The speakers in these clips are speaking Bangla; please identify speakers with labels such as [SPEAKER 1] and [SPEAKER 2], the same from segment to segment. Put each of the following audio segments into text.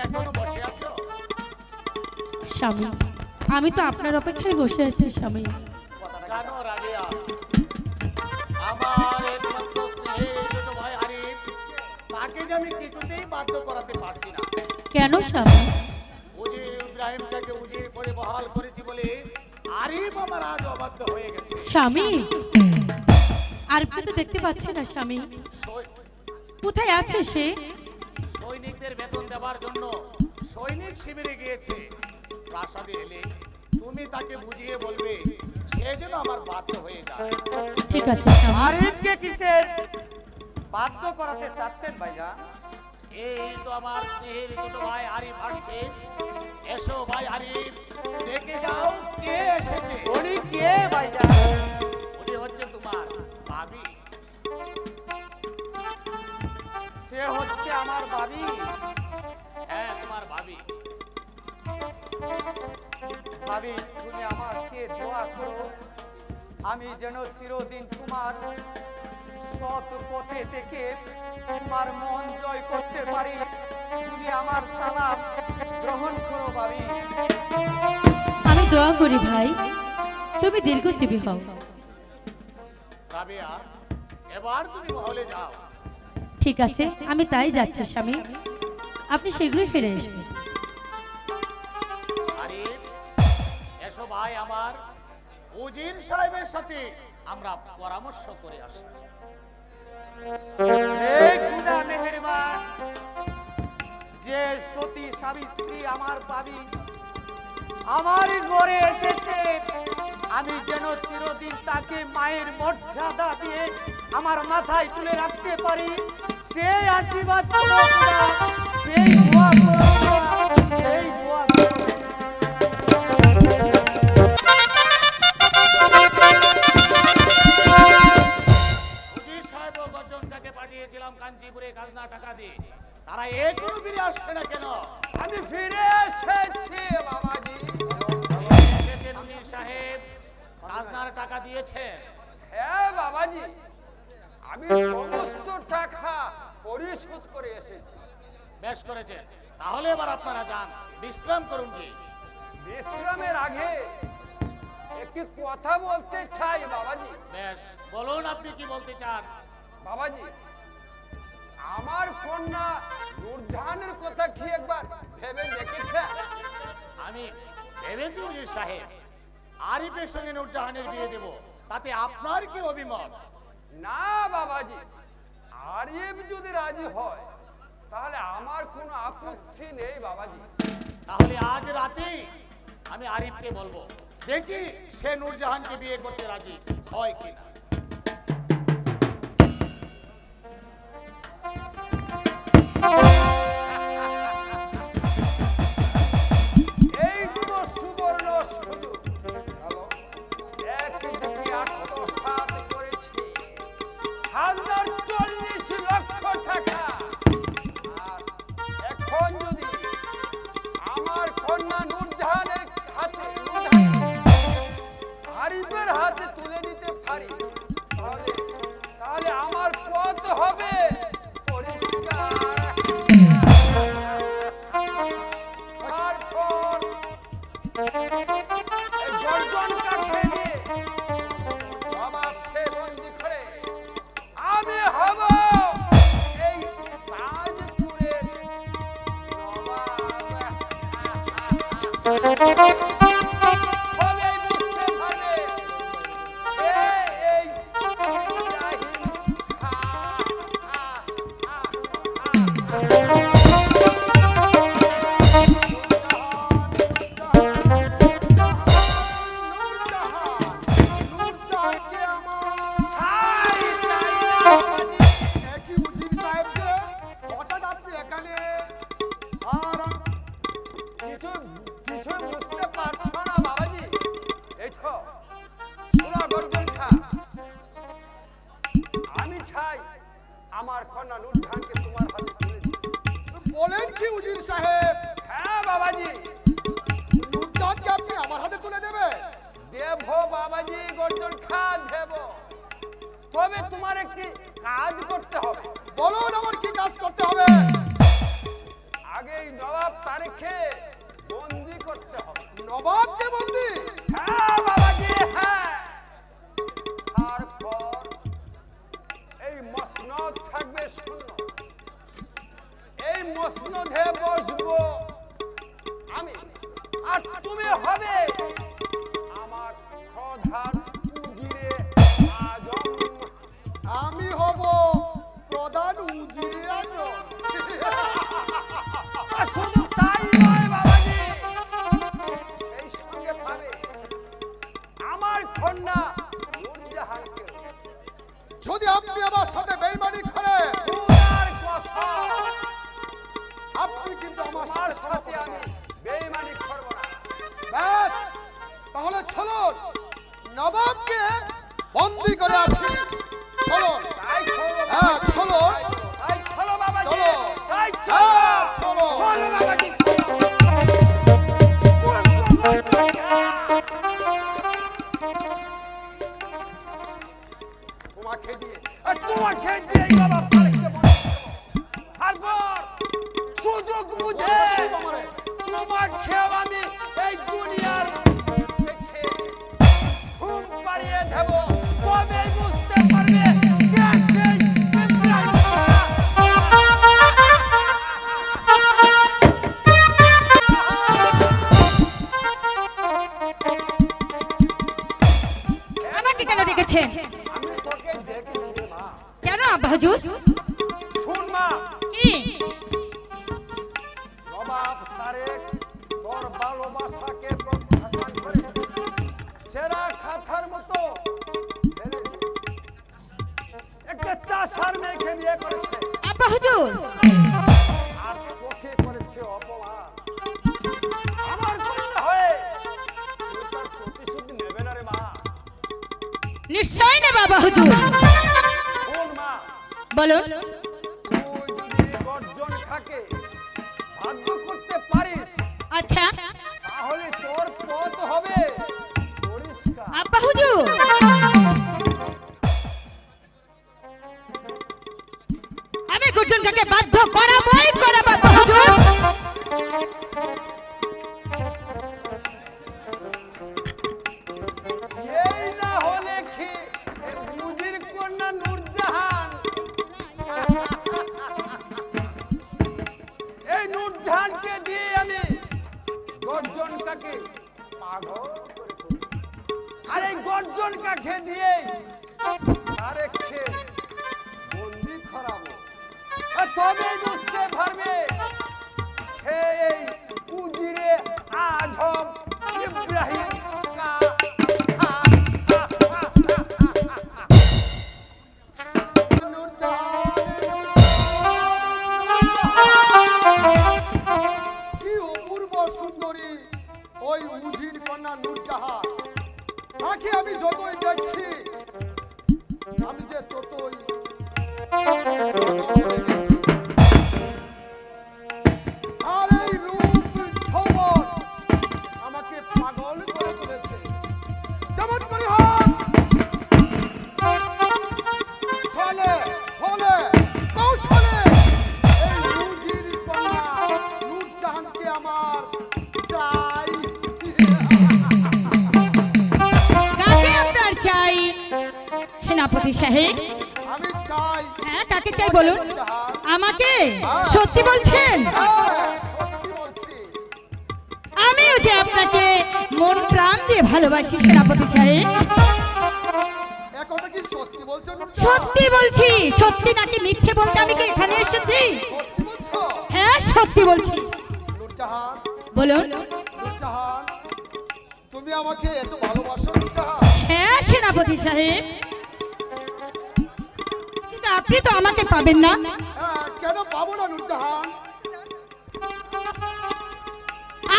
[SPEAKER 1] এখনো বসে আছো?
[SPEAKER 2] স্বামী, আমি তো আপনার অপেক্ষায় বসে আছি স্বামী।
[SPEAKER 1] জানো রাবিয়া, আমার একমাত্র স্নেহের ছোট ভাই আরিফ, তাকে যে আমি কিছুতেই বাধ্য করাতে পারছি না।
[SPEAKER 2] কেন স্বামী?
[SPEAKER 1] উজির ইব্রাহিমটাকে উজির করে বহাল করেছি বলে আরিফ আমার আজ অবাধ্য হয়ে গেছে।
[SPEAKER 2] স্বামী, আরিফকে তো দেখতে পাচ্ছি না স্বামী, কোথায় আছে সে?
[SPEAKER 1] সৈনিকদের বেতন দেওয়ার জন্য সৈনিক শিবিরে গিয়েছে। প্রাসাদে এলে তুমি তাকে বুঝিয়ে বলবে সে যেন আমার বাধ্য হয়ে যায়।
[SPEAKER 2] ঠিক আছে স্বামী।
[SPEAKER 3] আরিফকে কিসের বাধ্য করাতে চাচ্ছেন ভাইজান?
[SPEAKER 1] এই তো আমার স্নেহের ছোট ভাই আরিফ আসছে। এসো ভাই আরিফ, দেখে যাও কে এসেছে।
[SPEAKER 3] উনি কে ভাইজান?
[SPEAKER 1] উনি হচ্ছে তোমার ভাবি।
[SPEAKER 3] সে হচ্ছে আমার ভাবি।
[SPEAKER 1] হ্যাঁ, তোমার ভাবি।
[SPEAKER 3] ভাবি, তুমি আমাকে দোয়া করো, আমি যেন চিরদিন তোমার সৎ পথে থেকে তোমার মন জয় করতে পারি। তুমি আমার সালাম গ্রহণ করো ভাবি।
[SPEAKER 2] আমি দোয়া করি ভাই, তুমি দীর্ঘজীবী হও।
[SPEAKER 1] রাবিয়া, এবার তুমি মহলে যাও।
[SPEAKER 2] ঠিক আছে, আমি তাই যাচ্ছি স্বামী, আপনি শীঘ্রই ফিরে আসবেন।
[SPEAKER 1] আরিফ, এসো ভাই আমার, উজির সাহেবের সাথে আমরা পরামর্শ করে আসি।
[SPEAKER 3] হে খুদা মেহেরবান, যে সতী সাবিত্রী আমার ভাবি আমার ঘরে এসেছে, আমি যেন চিরদিন তাকে মায়ের মর্যাদা দিয়ে আমার মাথায় তুলে রাখতে পারি। সেই আশীর্বাদ করো খোদা, সেই দোয়া করো খোদা, সেই দোয়া করো।
[SPEAKER 1] উজির সাহেব ও গর্জনটাকে পাঠিয়েছিলাম কাঞ্চিপুরে খাজনা টাকা দিয়ে, তারা এখনো ফিরে আসছে না কেন?
[SPEAKER 3] আমি ফিরে এসেছি বাবাজি।
[SPEAKER 1] এসেছেন উজির সাহেব, খাজনার টাকা দিয়েছেন?
[SPEAKER 3] হ্যাঁ বাবাজি, আমি সমস্ত টাকা পরিশোধ করে এসেছি।
[SPEAKER 1] বেশ করেছেন, তাহলে এবার আপনারা যান, বিশ্রাম করুন। কি
[SPEAKER 3] বিশ্রামের আগে একটি কথা বলতে চাই বাবাজি।
[SPEAKER 1] বেশ, বলুন আপনি কি বলতে চান।
[SPEAKER 3] বাবাজি, আমার কন্যা নূরজাহানের কথা কি একবার ভেবে দেখেছেন?
[SPEAKER 1] আমি ভেবেছি উজির সাহেব, আরিফের সঙ্গে নূরজাহানের বিয়ে দেব, তাতে আপনার কি অভিমত?
[SPEAKER 3] না বাবাজি, আরিফ যদি রাজি হয় তাহলে আমার কোনো আপত্তি নেই বাবাজি।
[SPEAKER 1] তাহলে আজ রাতেই আমি আরিফকে বলবো, দেখি সে নূরজাহানকে বিয়ে করতে রাজি হয় কিনা।
[SPEAKER 3] এই তো সুবর্ণ সুযোগ, একদিকে আত্মসাৎ করেছি 1,40 লক্ষ টাকা, আর এখন যদি আমার কন্যা নূরজাহানের হাতে আরিফের হাতে তুলে দিতে পারি, তাহলে তাহলে আমার পথ হবে পরিষ্কার। তারপর এই গর্জন কাঠে নিয়ে বাবাকে বন্দি করে আমি হব এই তাজপুরের নবাব। তবেই বুঝতে পারবে এই ইব্রাহিম আমি চাই আমার কন্যা নূরজাহানকে তোমার হাতে তুলে দিই।
[SPEAKER 4] বলেন কি উজির সাহেব,
[SPEAKER 3] হ্যাঁ বাবাজি,
[SPEAKER 4] নূরজাহানকে আপনি আমার হাতে তুলে দেবে?
[SPEAKER 3] দেব বাবাজি, গর্জন খা দেব। তবে তোমার একটি কাজ করতে হবে।
[SPEAKER 4] বলুন আমার কি কাজ করতে হবে?
[SPEAKER 3] আগেই নবাব সনদে বসবো আমি, আর তুমি হবে আমার প্রধান উজিরে আজম।
[SPEAKER 4] আমি হব প্রধান উজিরে আজম।
[SPEAKER 3] আর শুধু তাই নয় বাবাজি, সেই সঙ্গে পাবে আমার কন্যা নূরজাহানকে।
[SPEAKER 4] যদি আপনি আমার সাথে বেইমানি করেন,
[SPEAKER 3] খোদার কসম,
[SPEAKER 4] আপনি কিন্তু আমার
[SPEAKER 3] আমার
[SPEAKER 4] সাথে
[SPEAKER 3] সাথে আমি বেঈমানি করব না।
[SPEAKER 4] ব্যাস, তাহলে চলুন নবাবকে বন্দি করে আসি। চলুন।
[SPEAKER 3] তাই চলো
[SPEAKER 4] হ্যাঁ,
[SPEAKER 3] বাবাজি,
[SPEAKER 4] চলো।
[SPEAKER 3] তাই চলো বাবাজি,
[SPEAKER 4] চলো।
[SPEAKER 3] তাই
[SPEAKER 4] হ্যাঁ,
[SPEAKER 3] চলো,
[SPEAKER 4] চলো।
[SPEAKER 3] চলো বাবাজি। তোমাকে দিয়ে আর তোমাকে দিয়ে এই বাবা পারকে বন্ধ করবো। তারপর সুযোগ বুঝে
[SPEAKER 4] আমারে।
[SPEAKER 3] তোমাকেও আমি এই দুনিয়ার থেকে ঘুম পাড়িয়ে দেব। কবে বুঝতে পারবে কে সেই ইব্রাহিম?
[SPEAKER 2] আমাকে কেন ডেকেছেন?
[SPEAKER 3] আমি তোকে ডেকেছি মা।
[SPEAKER 2] কেন আব্বা হুজুর?
[SPEAKER 3] শুন মা,
[SPEAKER 2] কি?
[SPEAKER 3] নবাব তারেক তোর ভালোবাসাকে প্রত্যাখ্যান করে সেরা খাতার মতো ফেলে একটা তাসার মেয়েকে বিয়ে করেছে,
[SPEAKER 2] আব্বা হুজুর,
[SPEAKER 3] আর তোকে করেছে অপমান। আমার কন্যা হয়ে তুই তার প্রতিশোধ নেবে না রে মা।
[SPEAKER 2] নিশ্চয় না বাবা হুজুর।
[SPEAKER 3] শোন মা,
[SPEAKER 2] বলুন।
[SPEAKER 3] তুই যদি গর্জন খাকে ভাগ্য করতে পারিস,
[SPEAKER 2] আচ্ছা
[SPEAKER 3] তাহলে তোর পথ হবে পরিষ্কার।
[SPEAKER 2] আব্বা হুজুর, আমি গুর্জন কাকে বাধ্য করাবই করাবো আব্বা হুজুর।
[SPEAKER 3] এই না হলে কি মুজির কন্যা নূরজাহান, এই নূরজাহানকে দিয়ে আমি গর্জন কাকে পাগল করে তুলব। আর এই গর্জন কাকে দিয়ে আরেককে বন্দি করাবো। আর তবে বুঝতে পারবে কে এই উজিরে আজম ইব্রাহিম কা।
[SPEAKER 4] কি অপূর্ব সুন্দরী ওই উজির কন্যা নূরজাহান। তাকে আমি যতই দেখছি আমি যে ততই পাগল হয়ে গেছি। আর এই রূপ যৌবন আমাকে পাগল করে তুলেছে। যেমন করে হোক, ছলে ফলে কৌশলে এই উজির কন্যা নূরজাহানকে আমার চাই।
[SPEAKER 2] কাকে আপনার চাই সেনাপতি সাহেব?
[SPEAKER 4] আমি চাই।
[SPEAKER 2] হ্যাঁ, কাকে চাই বলুন।
[SPEAKER 4] নূরজাহান।
[SPEAKER 2] আমাকে সত্যি বলছেন?
[SPEAKER 4] হ্যাঁ, সত্যি বলছি।
[SPEAKER 2] আমিও যে আপনাকে মন প্রাণ দিয়ে ভালোবাসি সেনাপতি সাহেব।
[SPEAKER 4] একথা কি সত্যি বলছো নূরজাহান?
[SPEAKER 2] সত্যি বলছি। সত্যি নাকি মিথ্যে বলতে আমি কি এখানে এসেছি?
[SPEAKER 4] সত্যি বলছো?
[SPEAKER 2] হ্যাঁ, সত্যি বলছি।
[SPEAKER 4] নূরজাহান,
[SPEAKER 2] বলুন।
[SPEAKER 4] নূরজাহান, তুমি আমাকে এত ভালোবাসো নূরজাহান?
[SPEAKER 2] হ্যাঁ সেনাপতি সাহেব, কিন্তু আপনি তো আমাকে পাবেন না।
[SPEAKER 4] হ্যাঁ, কেন পাবো না নূরজাহান?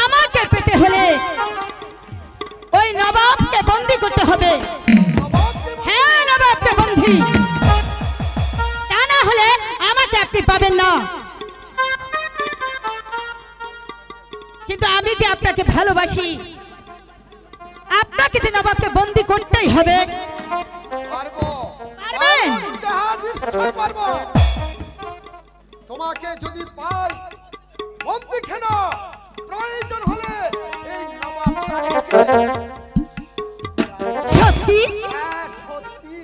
[SPEAKER 2] আমাকে পেতে হলে ওই নবাবকে বন্দি করতে হবে।
[SPEAKER 4] নবাবকে বল-
[SPEAKER 2] হ্যাঁ, নবাবকে বন্দি, তা না হলে আমাকে আপনি পাবেন না। কিন্তু আমি যে আপনাকে ভালোবাসি, আপনাকে যে নবাবকে বন্দি করতেই হবে।
[SPEAKER 4] পারবো।
[SPEAKER 2] পারবেন?
[SPEAKER 4] পারবো নূরজাহান, নিশ্চয় পারবো। তোমাকে যদি পাই বন্দি কেন, প্রয়োজন হলে এই নবাবকে।
[SPEAKER 2] সত্যি
[SPEAKER 4] হ্যাঁ, সত্যি।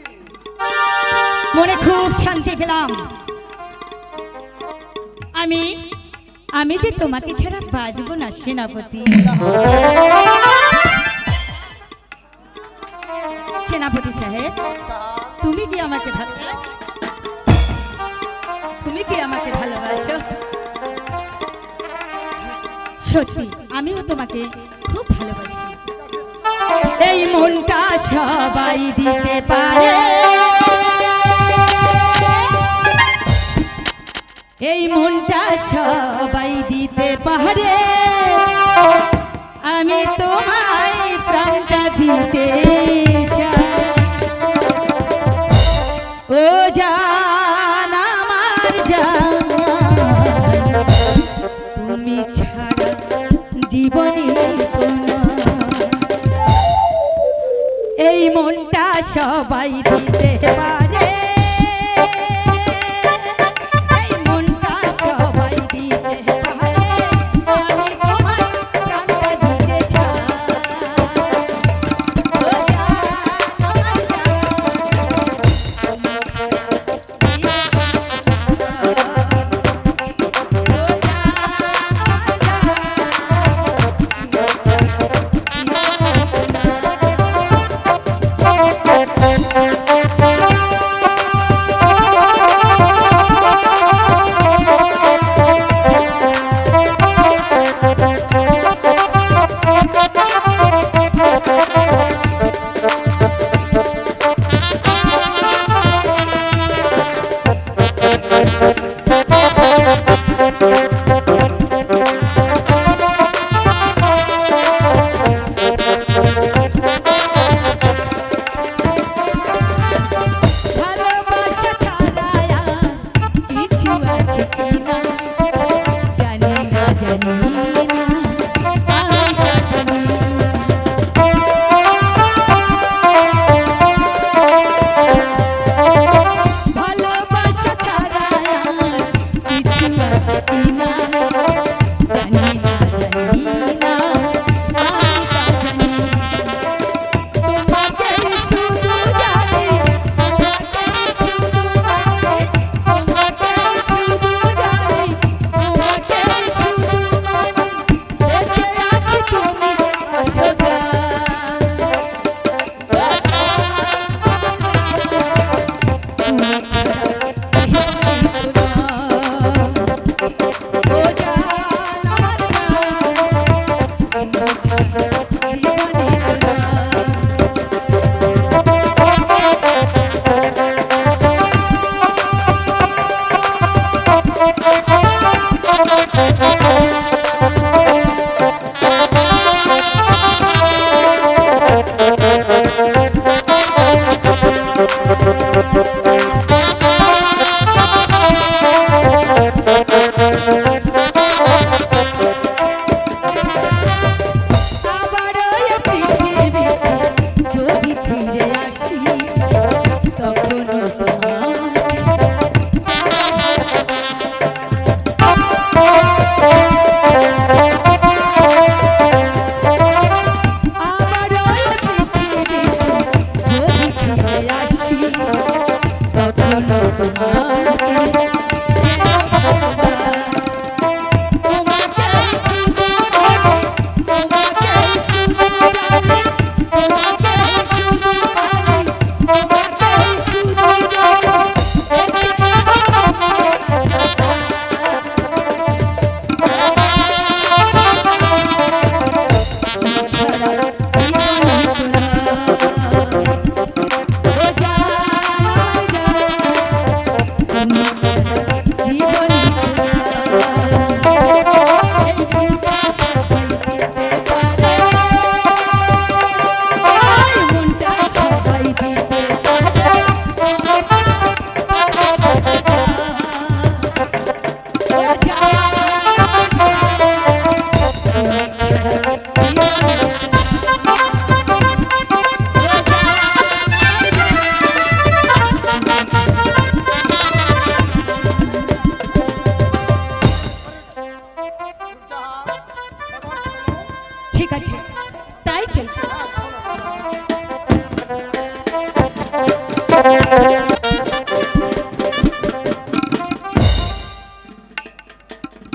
[SPEAKER 2] মনে খুব শান্তি পেলাম। আমি আমি যে তোমাকে ছাড়া বাঁচবো না সেনাপতি। সেনাপতি সাহেব, তুমি কি আমাকে ভালোবাসো? সত্যি আমিও তোমাকে খুব ভালোবাসি। এই মনটা সবাই দিতে পারে, এই মনটা সবাই দিতে পারে, আমি তোমায় প্রাণটা দিতে চাই। ও জান আমার জান, তুমি ছাড়া জীবনে কোনো, এই মনটা সবাই দিতে পারে, এই মনটা সবাই দিতে পারে, আমি তোমার প্রাণটা দিতে চাই। ও জান আমার জান,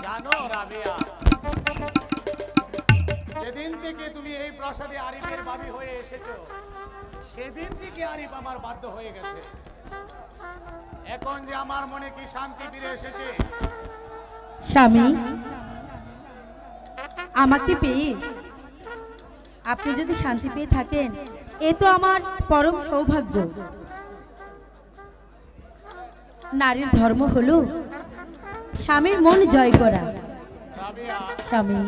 [SPEAKER 1] জানো রাবে, রাবেয়া, যেদিন থেকে তুমি এই প্রাসাদে আরিফের ভাবি হয়ে এসেছো সেদিন থেকে আরিফ আমার বাধ্য হয়ে গেছে। এখন যে আমার মনে কি শান্তি ফিরে এসেছে।
[SPEAKER 2] স্বামী, আমাকে পেয়ে আপনি যদি শান্তি পেয়ে থাকেন এ তো আমার পরম সৌভাগ্য। নারীর ধর্ম হলো স্বামীর মন জয় করা।
[SPEAKER 1] রাবেয়া,
[SPEAKER 2] স্বামী,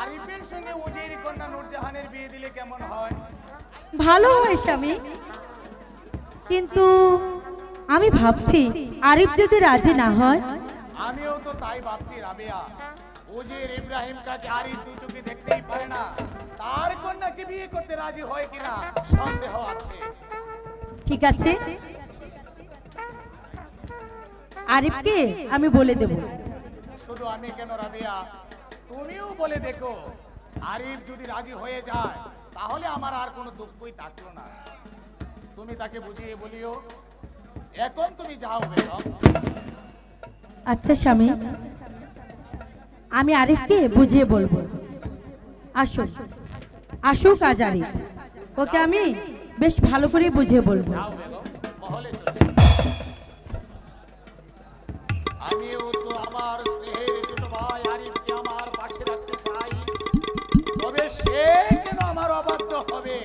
[SPEAKER 1] আরিফের সঙ্গে উজির কন্যা নূরজাহানের বিয়ে দিলে কেমন হয়?
[SPEAKER 2] ভালো হয় স্বামী, কিন্তু আমি ভাবছি আরিফ যদি রাজি না হয়।
[SPEAKER 1] আমিও তো তাই ভাবছি রাবেয়া। উজির ইব্রাহিম কাছে আরিফ দু চোখে দেখতেই পারে না, তার কন্যাকে বিয়ে করতে রাজি হয় কিনা সন্দেহ আছে।
[SPEAKER 2] ঠিক আছে, আরিফকে আমি বলে দেব।
[SPEAKER 1] শুধু আমি কেন রাবেয়া, তুমিও বলে দেখো। আরিফ যদি রাজি হয়ে যায় তাহলে আমার আর কোনো দুঃখই থাকলো না। তুমি তাকে বুঝিয়ে বলিও। এখন তুমি যাও বেগম।
[SPEAKER 2] আচ্ছা স্বামী, আমি আরিফকে বুঝিয়ে বলবো। আসুক আসুক আজ আরিফ, ওকে আমি বেশ ভালো করে বুঝিয়ে বলবো।
[SPEAKER 1] যাও বেগম, মহলে চলে। আমিও তো আমার স্নেহের ছোট ভাই আরিফকে আমার পাশে রাখতে চাই, তবে সে কেন আমার অবাধ্য হবে?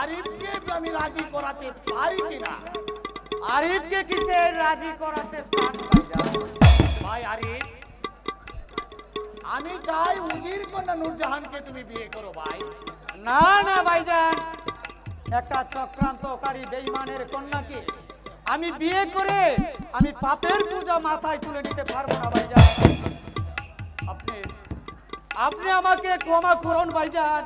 [SPEAKER 1] আরিফকে আমি রাজি করাতে পারি কিনা?
[SPEAKER 3] আরিফকে কিসে রাজি করাতে চান ভাইজান?
[SPEAKER 1] ভাই আরিফ, আমি চাই উজির কন্যা নূরজাহানকে তুমি বিয়ে করো ভাই।
[SPEAKER 3] না না ভাইজান, একটা চক্রান্তকারী বেঈমানের কন্যাকে আমি বিয়ে করে আমি পাপের পূজা মাথায় তুলে নিতে পারবো না ভাইজান। আপনি আপনি আমাকে ক্ষমা করুন ভাইজান।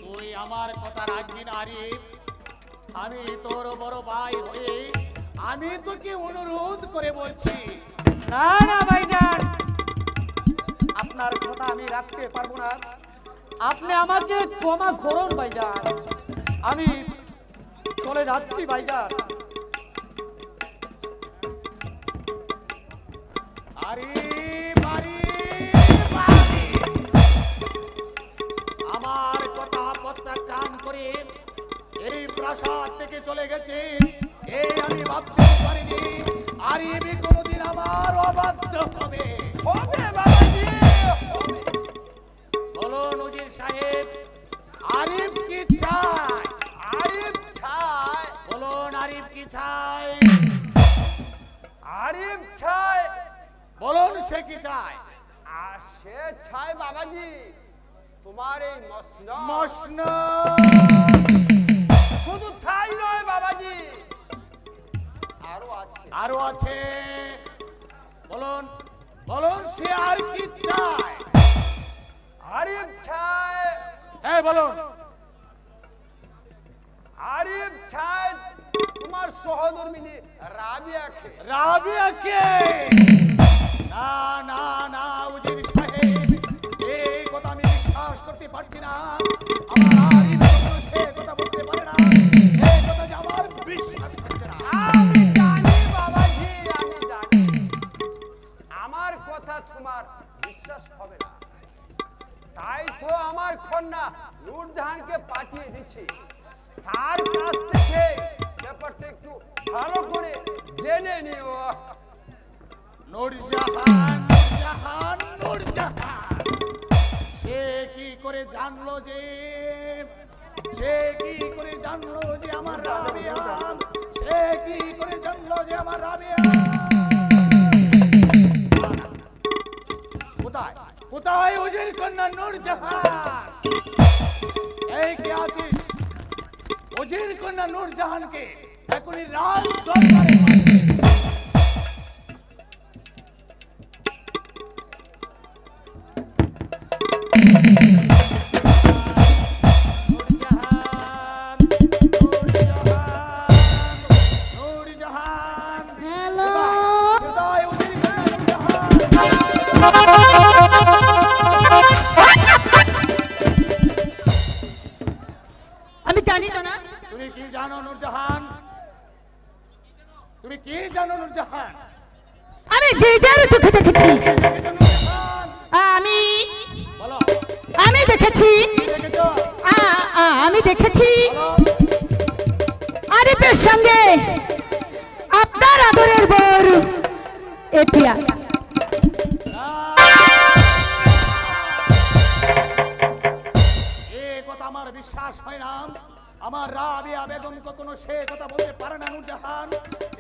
[SPEAKER 1] তুই আমার কথা রাখবি না আরিফ। আমি তোর বড় ভাই হয়ে আমি তোকে অনুরোধ করে বলছি।
[SPEAKER 3] না না ভাইজান, আপনার কথা আমি রাখতে পারবো না। আপনি আমাকে ক্ষমা করুন ভাইজান, আমি চলে যাচ্ছি ভাইজান।
[SPEAKER 1] আরিফ, আরিফ, আরিফ, আমার কথা প্রত্যাখ্যান করে এই প্রাসাদ থেকে চলে গেছে, এই আমি ভাবতে পারিনি আরিফ কোনোদিন আমার অবাধ্য হবে। বলো নজির সাহেব, আরিফ কি চায়?
[SPEAKER 4] আরিফ ছায়,
[SPEAKER 1] বলুন আরিফ কি চায়?
[SPEAKER 4] আরিফ ছায়,
[SPEAKER 1] বলুন সে কি চায়?
[SPEAKER 4] আর সে ছায় বাবাজি তোমার এই মসনদ।
[SPEAKER 1] মসনদ।
[SPEAKER 4] শুধু তাই নয় বাবাজি, আরো আছে।
[SPEAKER 1] আরো আছে। বলুন বলুন সে আর কি চায়?
[SPEAKER 4] আরিফ ছায়,
[SPEAKER 1] হ্যাঁ বলুন।
[SPEAKER 4] আরিফ ছায় তোমার সহধর্মিনী রাবিয়াকে।
[SPEAKER 1] রাবিয়াকে? না না না উজির সাহেব, এই কথা আমি বিশ্বাস করতে পারছি না। আমার আরিফ কখনো সে কথা বলতে পারে না, এই কথা যে আমার বিশ্বাস করছে না।
[SPEAKER 4] আমি জানি বাবাজি, আমি জানি আমার কথা তোমার বিশ্বাস হবে না, তাই তো আমার কন্যা নূরজাহানকে পাঠিয়ে দিচ্ছি। তার কাছ থেকে ব্যাপারটা একটু ভালো করে জেনে নিও।
[SPEAKER 1] নূরজাহান, নূরজাহান, নূরজাহান, সে কি করে জানলো যে আমার রাবিয়া? সে কি করে জানলো যে আমার রাবিয়া? কোথায় কোথায় উজির কন্যা নূরজাহান? এই কে আছিস? উজির কন্যা নূরজাহানকে এখনই রাজ দরবারে পাঠিয়ে কি জানো নূরজাহান?
[SPEAKER 2] আমি যে যার চোখে দেখেছি।
[SPEAKER 1] দেখেছো নূরজাহান?
[SPEAKER 2] আমি
[SPEAKER 1] বলো
[SPEAKER 2] আমি দেখেছি।
[SPEAKER 1] কি দেখেছো?
[SPEAKER 2] আমি দেখেছি
[SPEAKER 1] বলো।
[SPEAKER 2] আরিফের সঙ্গে আপনার আদরের বর এপিয়া।
[SPEAKER 1] এ কথা আমার বিশ্বাস হয় না। আমার রাবিয়া বেগম কখনো সে কথা বলতে পারে না নূরজাহান।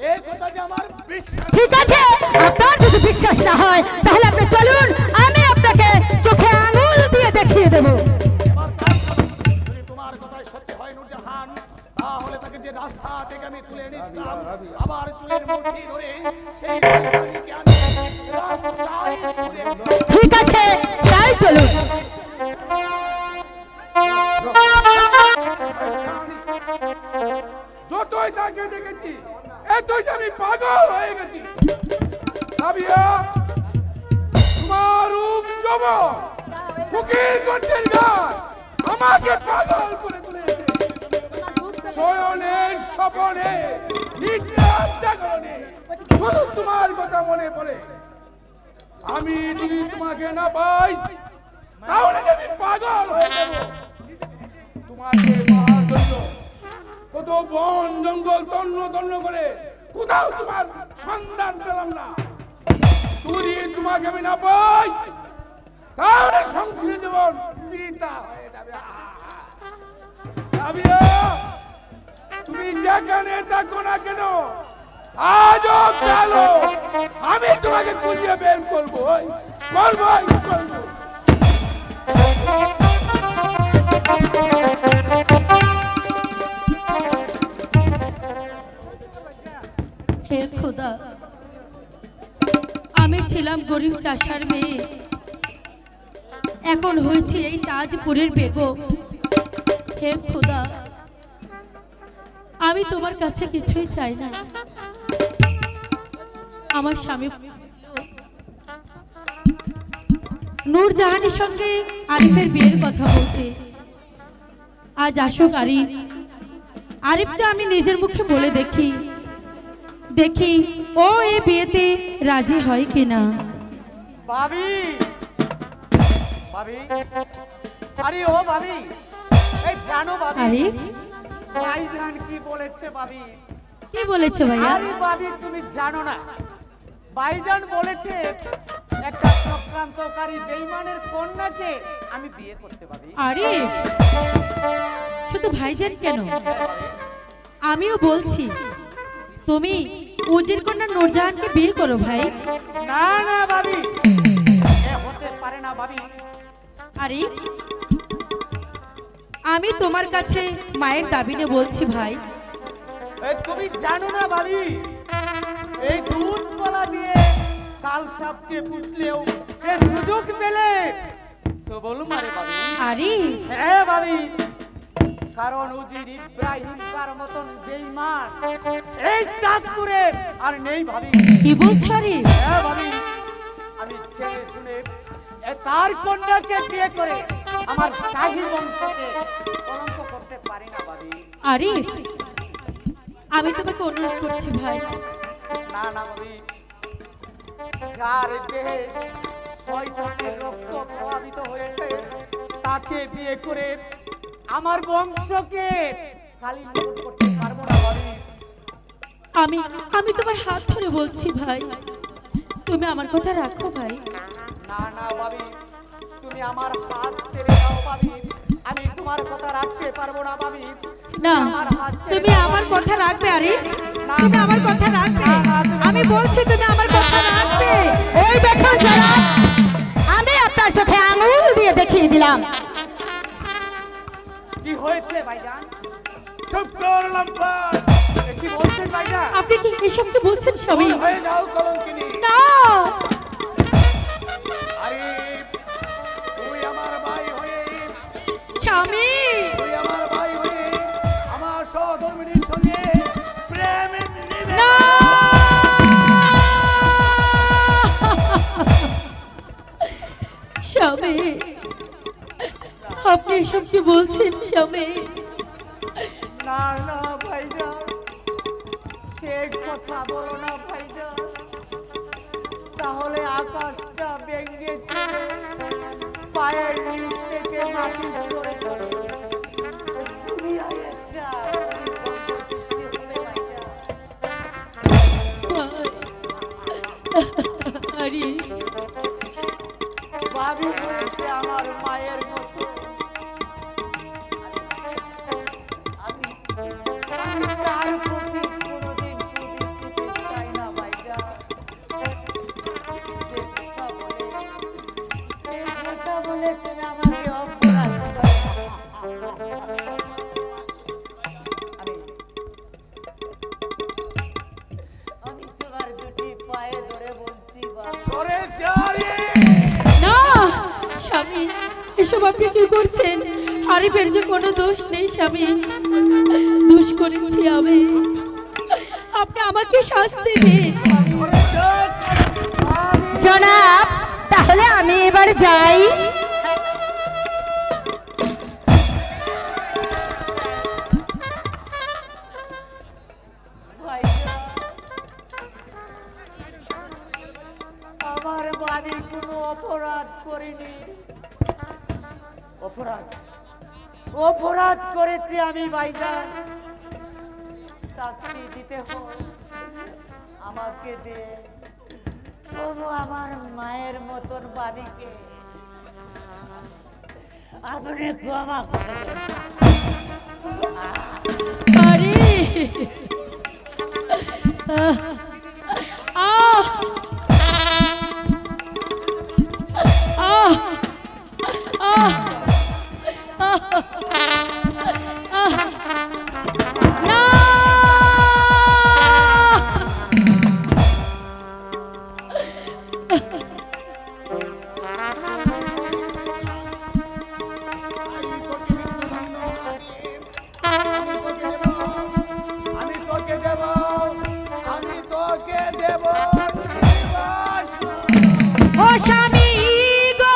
[SPEAKER 1] এই কথা যে আমার বিশ্বাস।
[SPEAKER 2] ঠিক আছে, আপনার যদি বিশ্বাস না হয় তাহলে আপনি চলুন, আমি আপনাকে চোখে আঙুল দিয়ে দেখিয়ে দেব।
[SPEAKER 1] এবার তাই করো। যদি তোমার কথাই সত্যি হয় নূরজাহান, তাহলে তাকে যে রাস্তা থেকে আমি তুলে এনেছিলাম আবার চুলের মুঠি ধরে সেই রাজধানীকে আমি রাস্তায় ছুঁড়ে দেব।
[SPEAKER 2] ঠিক আছে, তাই চলুন।
[SPEAKER 5] যতই তাকে দেখেছি এতই আমি পাগল হয়ে গেছি। রাবিয়া, তোমার রূপ যৌবন, বুকের গন্ধের গান আমাকে পাগল করে তুলেছে। শয়নে স্বপনে নিদ্রার জাগরণে শুধু তোমার কথা মনে পড়ে। আমি যদি তোমাকে না পাই তাহলে আমি পাগল হয়ে যাব। তোমাকে পাওয়ার জন্য কত বন জঙ্গল তন্ন তন্ন করে কোথাও তোমার সন্ধান পেলাম না। যদি তোমাকে আমি না পাই তাহলে সংসারে জীবন বৃথা হয়ে যাবে। রাবিয়া, তুমি যেখানে থাকো না কেন, আজও কালো আমি তোমাকে খুঁজে বের করবো।
[SPEAKER 2] হে খোদা, আমি ছিলাম গরিব চাষার মেয়ে, এখন হয়েছি এই তাজপুরের বেগম। হে খোদা, আমি তোমার কাছে কিছুই চাই না। আমার স্বামী নূরজাহানের সঙ্গে আরিফের বিয়ের কথা বলতে। আজ আসুক আরিফ, আরিফকে আমি নিজের মুখে বলে দেখি ও এই বিয়েতে রাজি হয় কিনা।
[SPEAKER 3] ভাবি, ভাবি, আরে ও ভাবি, এই জানো ভাবি,
[SPEAKER 2] আরিফ
[SPEAKER 3] ভাইজান কি বলেছে ভাবি?
[SPEAKER 2] কি বলেছে ভাইয়া?
[SPEAKER 3] আরে ভাবি, তুমি জানো না, ভাইজান বলেছে একটা চক্রান্তকারী বেঈমানের কন্যাকে আমি বিয়ে করতে পারি।
[SPEAKER 2] আরিফ, শুধু ভাইজান কেন, আমিও বলছি তুমি উজির কন্যা নূরজাহানকে বিয়ে করো ভাই।
[SPEAKER 3] না না ভাবি, এ হতে পারে না ভাবি।
[SPEAKER 2] আরিফ, আমি তোমার কাছে মায়ের দাবি নিয়ে বলছি ভাই।
[SPEAKER 3] তুমি জানো না ভাবি, এই দুধ কলা দিয়ে কাল সাপকে পুষলেও সে সুযোগ পেলে সবল মারে ভাবি।
[SPEAKER 2] আরিফ,
[SPEAKER 3] হ্যাঁ ভাবি, কারণ উজির ইব্রাহিম কার মতন বেঈমান এই তাজপুরে আর নেই ভাবি।
[SPEAKER 2] কি বলছো আরিফ?
[SPEAKER 3] হ্যাঁ ভাবি, আমি জেনে শুনে তার কন্যাকে বিয়ে করে আমার শাহী বংশকে কলঙ্ক করতে পারি না ভাবি।
[SPEAKER 2] আরিফ, আমি তোমাকে অনুরোধ করছি ভাই।
[SPEAKER 3] না না ভাবি, যার দেহে শয়তানের রক্ত প্রভাবিত হয়েছে তাকে বিয়ে করে আমার বংশকে খালি লুট করতে পারবো না ভাবি।
[SPEAKER 2] আমি তোমার হাত ধরে বলছি ভাই, তুমি আমার কথা রাখো ভাই।
[SPEAKER 3] না না ভাবি, তুমি আমার হাত ছেড়ে দাও ভাবি, আমি তোমার কথা রাখতে পারবো না ভাবি।
[SPEAKER 2] না,
[SPEAKER 3] আমার হাত ছেড়ে
[SPEAKER 2] তুমি
[SPEAKER 3] দাও।
[SPEAKER 2] আমার কথা রাখবে আরিফ,
[SPEAKER 3] না,
[SPEAKER 2] তুমি
[SPEAKER 3] না,
[SPEAKER 2] আমার কথা রাখবে।
[SPEAKER 3] না, না, তুমি-
[SPEAKER 2] আমি বলছি তুমি আমার কথা রাখবে। এই দেখো যারা, আমি আপনার চোখে আঙুল দিয়ে দেখিয়ে দিলাম।
[SPEAKER 3] কি হয়েছে ভাইজান?
[SPEAKER 5] চুপ কর লম্পট।
[SPEAKER 3] এ কি বলছেন ভাইজান?
[SPEAKER 2] আপনি কি এসব কি বলছেন স্বামী?
[SPEAKER 1] ভুল হয়ে যাও কলঙ্কিনী।
[SPEAKER 2] না,
[SPEAKER 1] আরিফ, তুই আমার ভাই হয়ে,
[SPEAKER 2] স্বামী,
[SPEAKER 1] তুই আমার ভাই হয়ে আমার সহধর্মিণীর সঙ্গে প্রেম নিবে।
[SPEAKER 2] না। স্বামী, আপনি এসব কি বলছেন স্বামী?
[SPEAKER 3] না না ভাইজান, সে কথা বলো না তাহলে আকাশটা ভেঙেছে, পায়ের নিচ থেকে মাটি সরে পড়ে দুনিয়ায় একটা ভূমিকম্প সৃষ্টি হবে ভাইয়া।
[SPEAKER 2] আরে
[SPEAKER 3] ভাবি হয়েছে আমার মায়ের মতো। আমি আমি তার প্রতি কোনোদিন প্রতিশ্রুতি চাই না ভাইয়া। সে কথা বলে তুমি আমাকে অপরাধ করো। আমি তোমার দুটি পায়ে ধরে বলছি বাবা,
[SPEAKER 1] সরে যা রে।
[SPEAKER 2] না স্বামী, এসব আপনি কি করছেন? আরিফের যে কোনো দোষ নেই স্বামী, দোষ করেছি আমি। আপনি আমাকে শাস্তি দিন জনাব। তাহলে আমি এবার যাই।
[SPEAKER 3] ভাইয়া, আমার বাড়ি কোনো অপরাধ করিনি। অপরাধ করেছি আমি ভাইজান, শাস্তি দিতে হয় আমাকে দে। তবু আমার মায়ের মতন বাড়িকে আপনি ক্ষমা করবেন।
[SPEAKER 2] আরে আহ আহ আহ না
[SPEAKER 1] আমি তোকে দেব, আমি তোকে দেব।
[SPEAKER 2] ও স্বামী গো,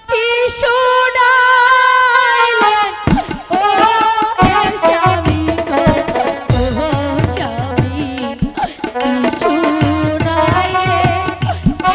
[SPEAKER 2] কি শোনাইলেন ও স্বামী গো, ও স্বামী কি শোনাইলেন ও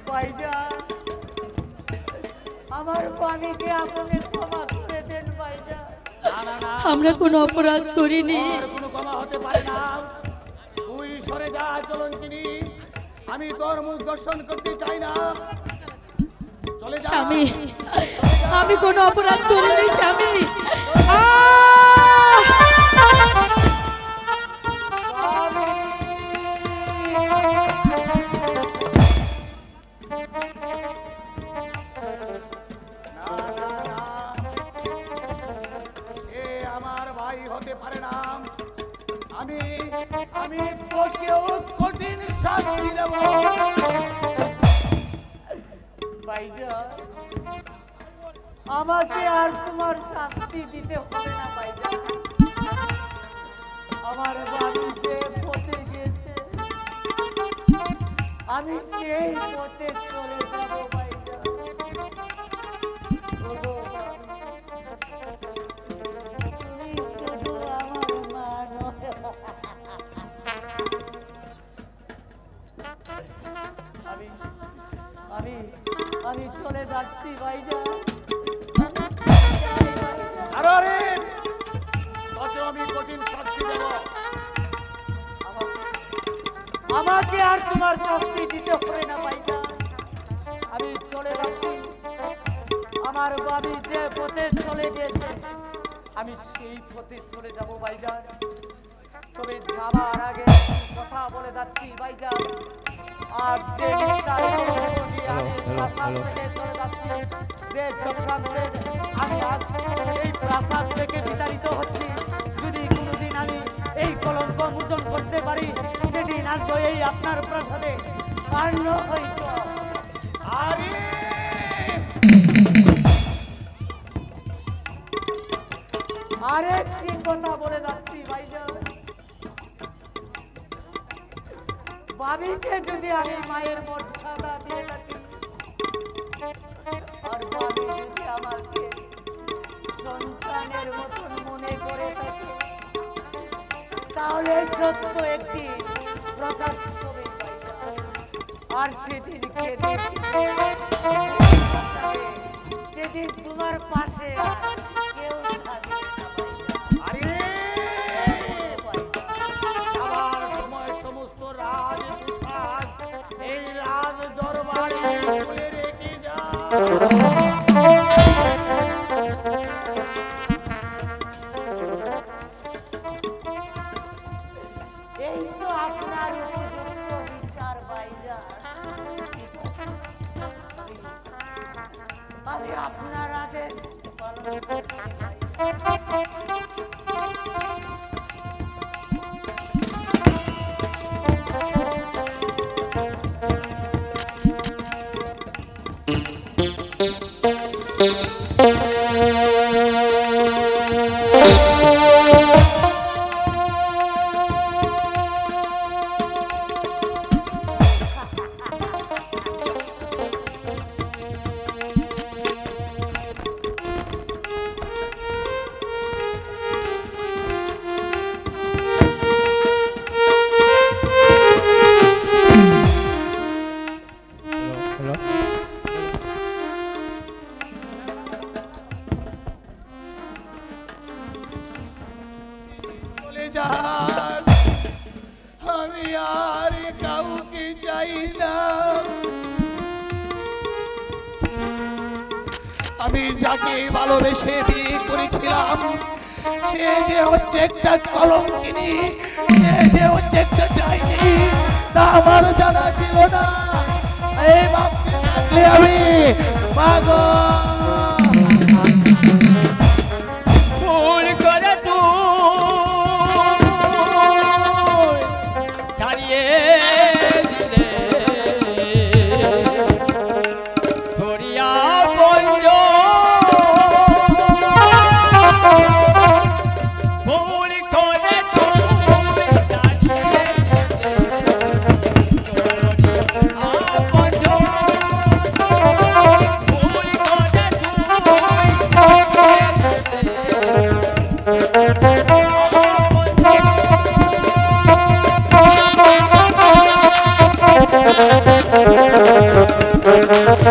[SPEAKER 3] ভাইজান, আমার বাণীকে আপনি ক্ষমা করে দেন ভাইজান।
[SPEAKER 1] না না না,
[SPEAKER 2] আমরা কোনো অপরাধ করিনি।
[SPEAKER 1] তোর কোনো ক্ষমা হতে পারে না। তুই সরে যা কলঙ্কিনী, আমি তোর মুখ দর্শন করতে চাই না। চলে যা।
[SPEAKER 2] স্বামী, আমি কোনো অপরাধ করিনি স্বামী।
[SPEAKER 1] না, না, না। সে আমার ভাই হতে পারে না। আমি আমি তোকেও কঠিন শাস্তি দেব।
[SPEAKER 3] ভাইজান, আমাকে আর তোমার শাস্তি দিতে হবে না ভাইজান। আমার বাড়ি যে পথে গেছে, আমি সেই পথে চলে যাব ভাইজান। ওগো বাবা, তুমি শুধু আমার মা নয়। আমি আমি আমি চলে যাচ্ছি ভাইজান।
[SPEAKER 1] আরে তোকে আমি কঠিন শাস্তি দেব।
[SPEAKER 3] আমাকে আর তোমার শাস্তি দিতে হবে না ভাইজান। আমি চলে যাচ্ছি। আমার বাবি যে পথে চলে গেছে আমি সেই পথে চলে যাব ভাইজান। তবে যাবার আগে কথা বলে যাচ্ছি ভাইজান, আর যে মিথ্যার কলঙ্ক নিয়ে আমি প্রাসাদ থেকে চলে যাচ্ছি, যে চক্রান্তে আমি আজ এই প্রাসাদ থেকে বিতাড়িত হচ্ছি, যদি কোনোদিন আমি এই কলঙ্ক মোচন করতে পারি সেদিন আসবো এই আপনার প্রাসাদে। আর হয়তো
[SPEAKER 1] আরে
[SPEAKER 3] আরেকটি কথা বলে যাচ্ছি ভাইজান, বাবিকে যদি আমি মায়ের মর্যাদা দিয়ে থাকি আর বাবি যদি আমাকে সন্তানের মতন মনে করে থাকে তাহলে সত্য একটি প্রকাশ হবে ভাইজান। আর সেদিনকে সেদিন তোমার পাশে আর কেউ থাকবে না ভাইজান।
[SPEAKER 1] আরে আমার সময় সমস্ত রাজ পোশাক এই রাজ দরবারে খুলে রেখে যা।
[SPEAKER 3] এই তো আপনার উপযুক্ত বিচার ভাইজান। আমি আপনার আদেশ পালন করছি
[SPEAKER 1] চলে যান, আমি আর কাউকে চাই না। আমি যাকে ভালোবেসে বিয়ে করেছিলাম সে যে হচ্ছে একটা কলঙ্কিনী, সে যে হচ্ছে একটা ডাইনি, তা আমার জানা ছিল না। এই ভাবতে থাকলে আমি পাগল।
[SPEAKER 6] ভুল করে তুই ছাড়িয়ে দিলে ধরিয়া বন্ধ, ভুল করে তুই ছাড়িয়ে দিলে ধরিয়া বন্ধ, ভুল করে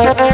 [SPEAKER 6] তুই